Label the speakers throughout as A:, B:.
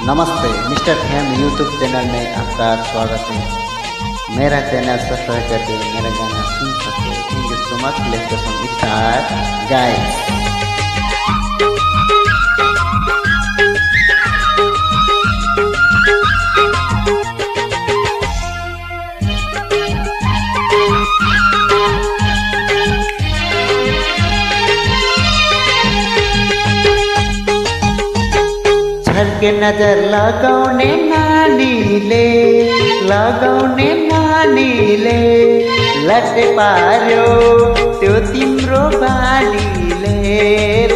A: नमस्ते mister fam YouTube channel में आपका स्वागत है। मेरा चैनल सब्सक्राइब करके मेरा गाना सुन सकते हैं। Thank you so much. Let's start guys. झल्के नजर लगाउने नानीले लट्टे पार्यो त्यो तिम्रो बानीले,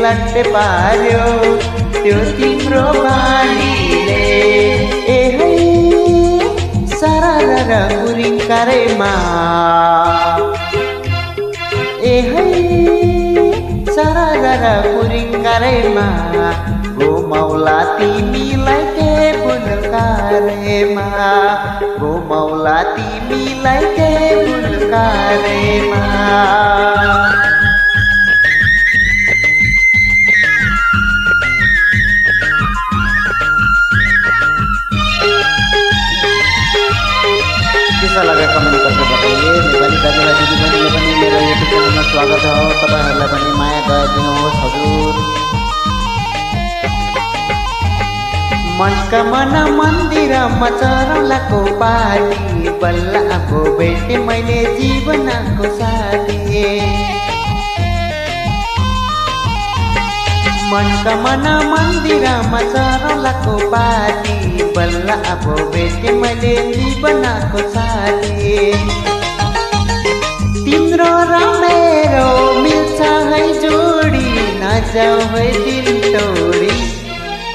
A: लट्टे पार्यो त्यो तिम्रो बानीले। ए है सरर गुरिङ्कारेमा, ए है सरर गुरिङ्कारेमा, गोमौला तिमीलाई के बुलकारेमा, गोमौला तिमीलाई के बुलकारेमा। कैसा लगा कमेंट करके बताइए। नेपाली दाजुभाइ दिदीबहिनीले पनि मेरो युट्युब च्यानलमा स्वागत हो। तपाईहरुलाई पनि माया दया दिनुहोस् हजुर। मनका मन मन्दिरमा चरौलाको पाती, बल्ल आफू भेटे मैले जीवनको साथी। मनका मन मन्दिरमा चरौलाको पाती, बल्ल आफू भेटे मैले जीवनको साथी। तिम्रो र मेरो मिल्छ है जोडी, नजाऊ है दिल तोडी,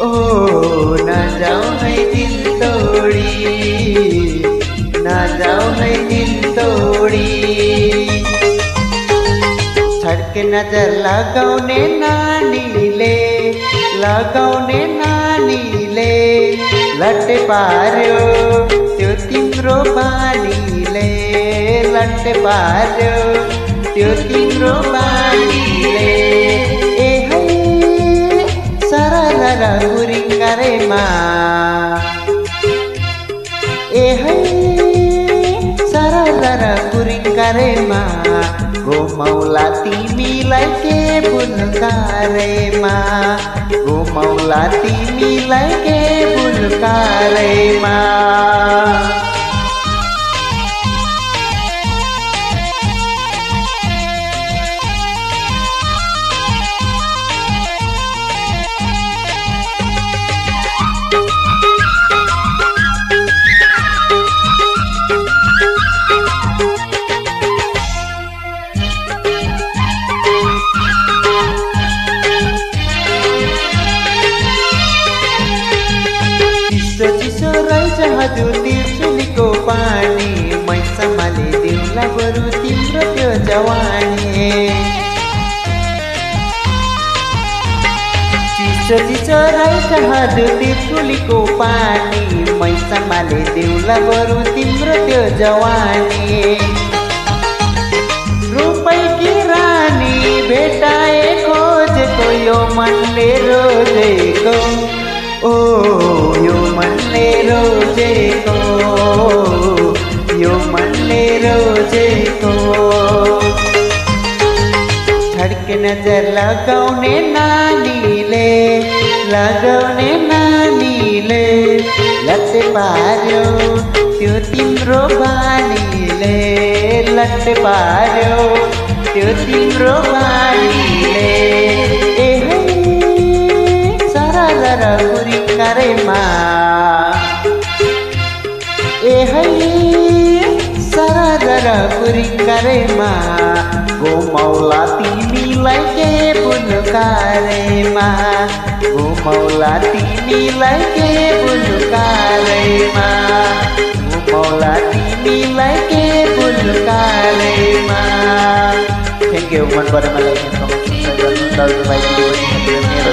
A: ओ न जाऊ है दिल तोडी, न जाऊ है दिल तोडी। छड्के नजर लगाउने नानीले, लगाउने नानीले लट्टे पार्यो त्यो तिम्रो बानीले, लट्टे पार्यो त्यो तिम्रो बानीले। ए है सरर गुरिङ्कारेमा, ए है सरर गुरिङ्कारेमा, गोमौला तिमीलाई के बुलकारेमा, गोमौला तिमीलाई के बुलकारेमा। चिसो रहेछ हजुर तिर्सुलीको पानी, मै सम्हाले दिउँला बरु तिम्रो त्यो जवानी। चिसो रहेछ हजुर तिर्सुलीको पानी, मै सम्हाले दिउँला बरु तिम्रो त्यो जवानी। रुपैकी रानी भेटाए खोजेको यो मनले रोजेको, ओ यो मनले रोजेको, यो मनले रोजेको। छड्के नजर लगाउने नानीले, लगाउने नानीले लट्टे पार्यो त्यो तिम्रो बानीले, लट्टे पार्यो त्यो तिम्रो बानीले। ए है सरर गुरिङ्कारेमा, ए है सरर गुरिङ्कारेमा, गोमौला तिमीलाई के बुलकारेमा, गोमौला तिमीलाई के बुलकारेमा, गोमौला तिमीलाई के बुलकारेमा। Thank you. मन परेमा लाइक एन्ड कमेन्ट सब्सक्राइब गर्नु। दाजुभाइ दिदीबहिनीहरूले मेरो